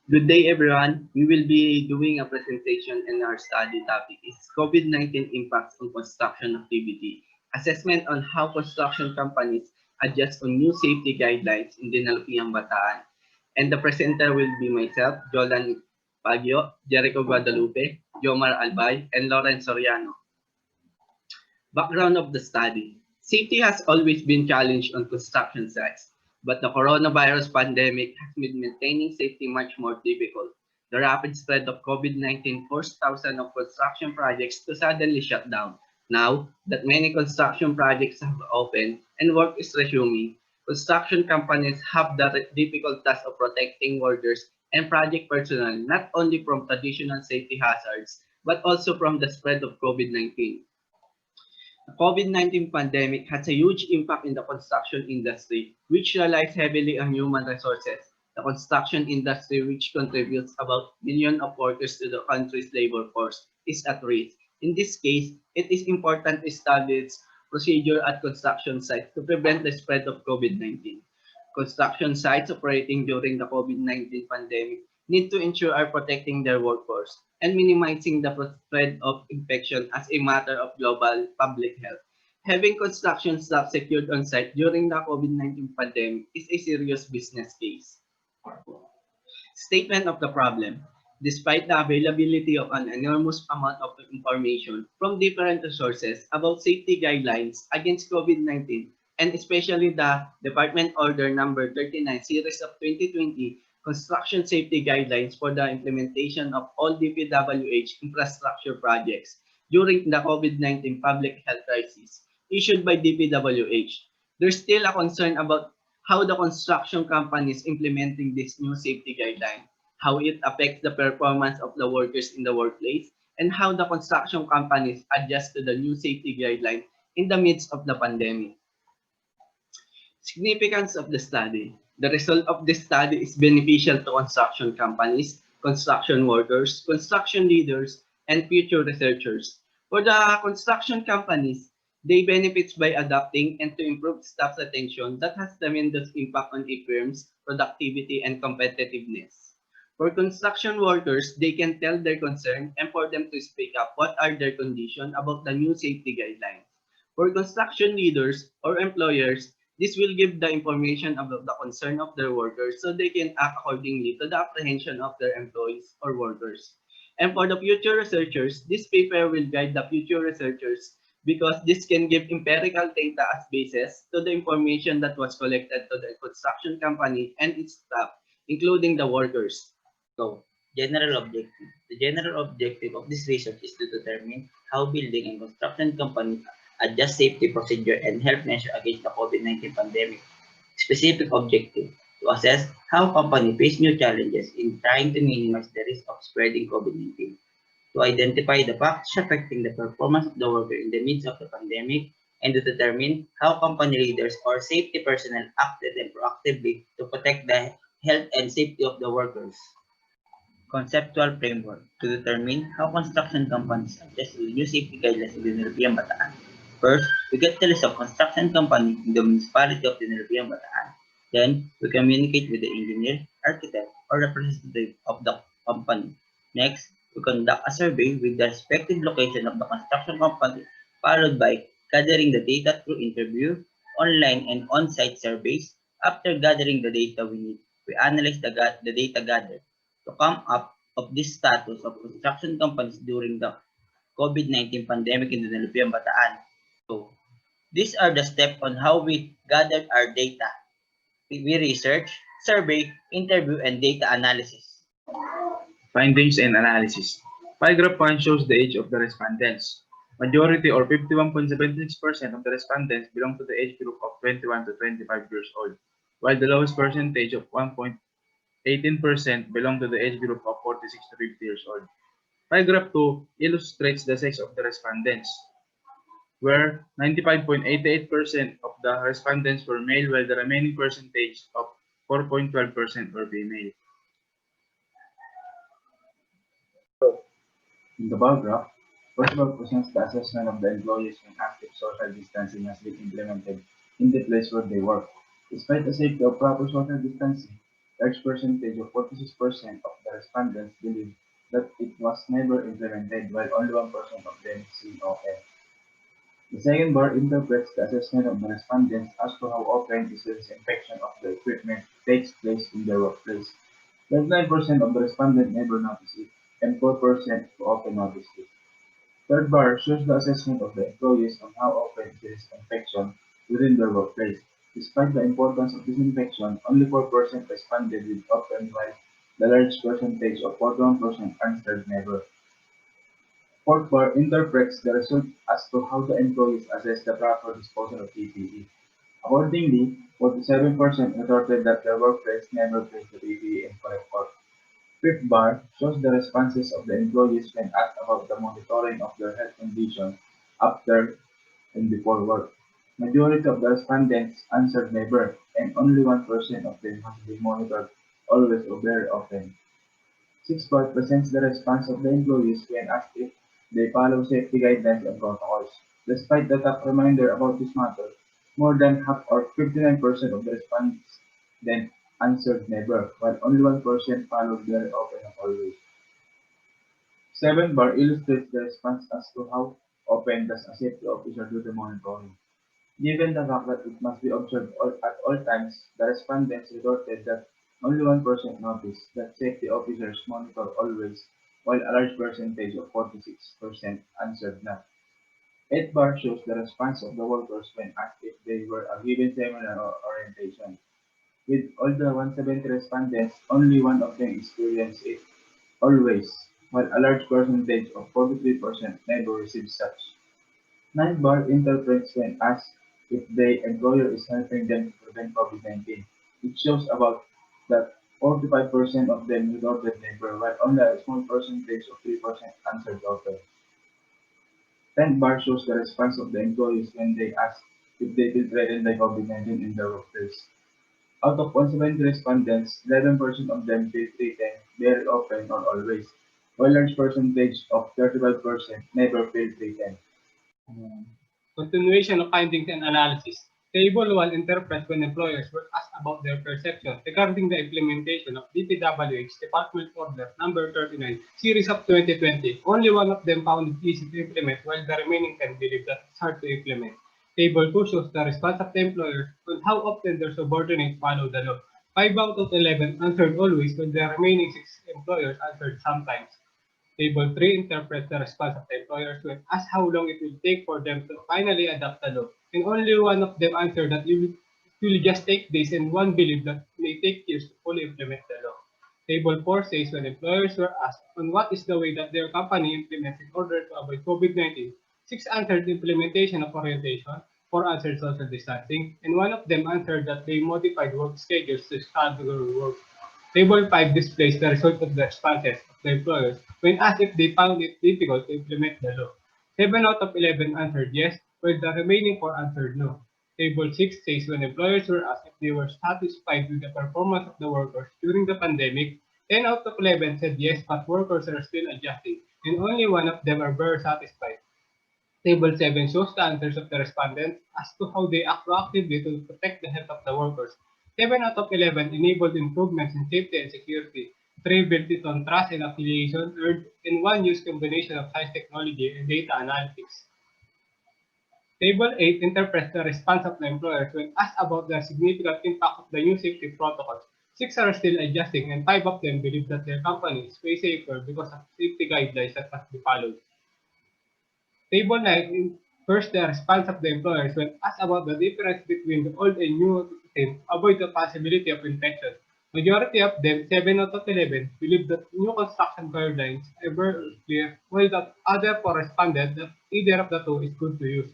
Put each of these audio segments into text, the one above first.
Good day, everyone. We will be doing a presentation and our study topic is COVID-19 impacts on construction activity, assessment on how construction companies adjust on new safety guidelines in Dinalupihan, Bataan. And the presenter will be myself, Jolan Pagyo, Jericho Guadalupe, Jomar Albay, and Lawrence Soriano. Background of the study. Safety has always been challenged on construction sites, but the coronavirus pandemic has made maintaining safety much more difficult. The rapid spread of COVID-19 forced thousands of construction projects to suddenly shut down. Now that many construction projects have opened and work is resuming, construction companies have the difficult task of protecting workers and project personnel not only from traditional safety hazards but also from the spread of COVID-19. The COVID-19 pandemic has a huge impact in the construction industry, which relies heavily on human resources. The construction industry, which contributes about million of workers to the country's labor force, is at risk. In this case, it is important to establish procedure at construction sites to prevent the spread of COVID-19. Construction sites operating during the COVID-19 pandemic need to ensure are protecting their workforce and minimizing the spread of infection as a matter of global public health. Having construction staff secured on site during the COVID-19 pandemic is a serious business case. Statement of the problem. Despite the availability of an enormous amount of information from different sources about safety guidelines against COVID-19, and especially the Department Order Number 39 Series of 2020 Construction Safety Guidelines for the implementation of all DPWH infrastructure projects during the COVID-19 public health crisis issued by DPWH, there's still a concern about how the construction company is implementing this new safety guideline, how it affects the performance of the workers in the workplace, and how the construction companies adjust to the new safety guideline in the midst of the pandemic. Significance of the study. The result of this study is beneficial to construction companies, construction workers, construction leaders, and future researchers. For the construction companies, they benefit by adapting and to improve staff retention that has tremendous impact on a firm's productivity and competitiveness. For construction workers, they can tell their concern and for them to speak up what are their conditions about the new safety guidelines. For construction leaders or employers, this will give the information about the concern of their workers so they can act accordingly to the apprehension of their employees or workers. And for the future researchers, this paper will guide the future researchers because this can give empirical data as basis to the information that was collected to the construction company and its staff, including the workers. So, general objective. The general objective of this research is to determine how building and construction companies adjust safety procedure and health measure against the COVID-19 pandemic. Specific objective to assess how companies face new challenges in trying to minimize the risk of spreading COVID-19. To identify the factors affecting the performance of the worker in the midst of the pandemic, and to determine how company leaders or safety personnel acted and proactively to protect the health and safety of the workers. Conceptual framework to determine how construction companies adjust to the new safety guidelines in the Dinalupihan, Bataan. First, we get the list of construction companies in the municipality of Dinalupihan, Bataan. Then, we communicate with the engineer, architect, or representative of the company. Next, we conduct a survey with the respective location of the construction company, followed by gathering the data through interview, online and on-site surveys. After gathering the data we need, we analyze the data gathered to come up of this status of construction companies during the COVID-19 pandemic in the Dinalupihan, Bataan. So, these are the steps on how we gathered our data. We research, survey, interview, and data analysis. Findings and analysis. Paragraph 1 shows the age of the respondents. Majority or 51.76% of the respondents belong to the age group of 21 to 25 years old, while the lowest percentage of 1.18% belong to the age group of 46 to 50 years old. Paragraph 2 illustrates the sex of the respondents, where 95.88% of the respondents were male, while the remaining percentage of 4.12% were female. In the bar graph, first bar presents the assessment of the employees when active social distancing has been implemented in the place where they work. Despite the safety of proper social distancing, Large percentage of 46% of the respondents believe that it was never implemented, while only 1% of them see open. The second bar interprets the assessment of the respondents as to how often is the disinfection of the equipment takes place in their workplace. 29% of the respondents never notice it, and 4% often notice it. Third bar shows the assessment of the employees on how often is the disinfection within their workplace. Despite the importance of disinfection, only 4% responded with often, while the large percentage of 41% answered never. Fourth bar interprets the result as to how the employees assess the proper disposal of PPE. Accordingly, 47% retorted that their workplace never placed the PPE in correct order. Fifth bar shows the responses of the employees when asked about the monitoring of their health condition after and before work. Majority of the respondents answered never, and only 1% of them has been monitored always or very often. Sixth bar presents the response of the employees when asked if they follow safety guidelines and protocols. Despite the top reminder about this matter, more than half or 59% of the respondents then answered never, while only 1% followed very often and always. Seventh bar illustrates the response as to how often does a safety officer do the monitoring. Given the fact that it must be observed at all times, the respondents reported that only 1% noticed that safety officers monitor always, while a large percentage of 46% answered not. 8 bar shows the response of the workers when asked if they were given seminar or orientation. With all the 170 respondents, only one of them experienced it always, while a large percentage of 43% never received such. Ninth bar interprets when asked if the employer is helping them to prevent COVID-19. It shows about that 45% of them reported labor, while only a small percentage of 3% answered open. Tenth bar shows the response of the employees when they ask if they feel threatened by COVID-19 in their workplace. Out of 170 respondents, 11% of them feel threatened very often or always, while a large percentage of 35% never feel threatened. Continuation of findings and analysis. Table 1 interprets when employers were asked about their perception regarding the implementation of DPWH Department Order Number 39, Series of 2020. Only one of them found it easy to implement, while the remaining 10 believe that it's hard to implement. Table 2 shows the response of the employer on how often their subordinates follow the law. 5 out of 11 answered always, while the remaining 6 employers answered sometimes. Table 3 interprets the response of the employers when asked how long it will take for them to finally adopt the law, and only one of them answered that it will just take days, and one believed that it may take years to fully implement the law. Table 4 says when employers were asked on what is the way that their company implements in order to avoid COVID-19, 6 answered implementation of orientation, 4 answered social distancing, and one of them answered that they modified work schedules to stagger work. Table 5 displays the result of the responses of the employers when asked if they found it difficult to implement the law. 7 out of 11 answered yes, while the remaining 4 answered no. Table 6 says when employers were asked if they were satisfied with the performance of the workers during the pandemic, 10 out of 11 said yes, but workers are still adjusting, and only one of them are very satisfied. Table 7 shows the answers of the respondents as to how they act proactively to protect the health of the workers. 7 out of 11 enabled improvements in safety and security. 3 built it on trust and affiliation earned, and 1 used combination of science technology and data analytics. Table 8 interprets the response of the employers when asked about the significant impact of the new safety protocols. 6 are still adjusting, and 5 of them believe that their company is way safer because of safety guidelines that must be followed. Table 9 first the response of the employers when asked about the difference between the old and new routine to avoid the possibility of infection. Majority of them, 7 out of 11, believe that new construction guidelines are very clear, while the other 4 responded that either of the two is good to use.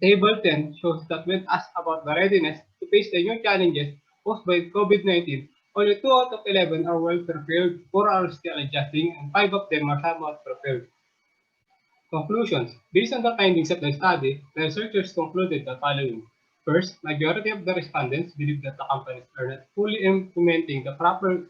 Table 10 shows that when asked about the readiness to face the new challenges posed by COVID-19, only 2 out of 11 are well prepared, 4 are still adjusting, and 5 of them are somewhat prepared. Conclusions. Based on the findings of the study, the researchers concluded the following. First, majority of the respondents believe that the companies are not fully implementing the proper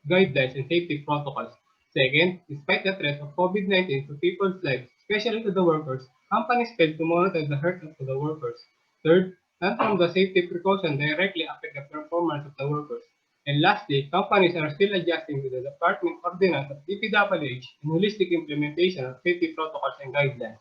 guidelines and safety protocols. Second, despite the threat of COVID-19 to people's lives, especially to the workers, companies fail to monitor the health of the workers. Third, none from the safety precautions directly affect the performance of the workers. And lastly, companies are still adjusting to the Department Ordinance of DPWH and holistic implementation of safety protocols and guidelines.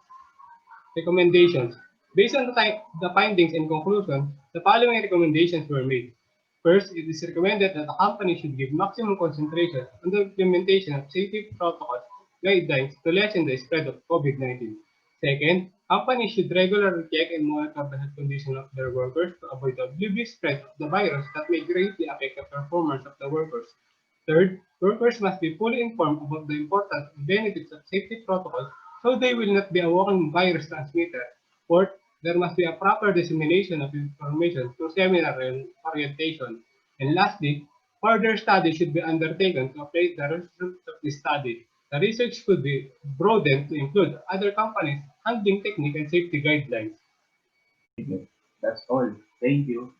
Recommendations. Based on the findings and conclusions, the following recommendations were made. First, it is recommended that the company should give maximum concentration on the implementation of safety protocols guidelines to lessen the spread of COVID-19. Second, companies should regularly check and monitor the health condition of their workers to avoid the oblivious spread of the virus that may greatly affect the performance of the workers. Third, workers must be fully informed about the importance and benefits of safety protocols so they will not be a walking virus transmitter. Fourth, there must be a proper dissemination of information through seminar and orientation. And lastly, further study should be undertaken to update the results of the study. The research could be broadened to include other companies handling technique and safety guidelines. That's all. Thank you.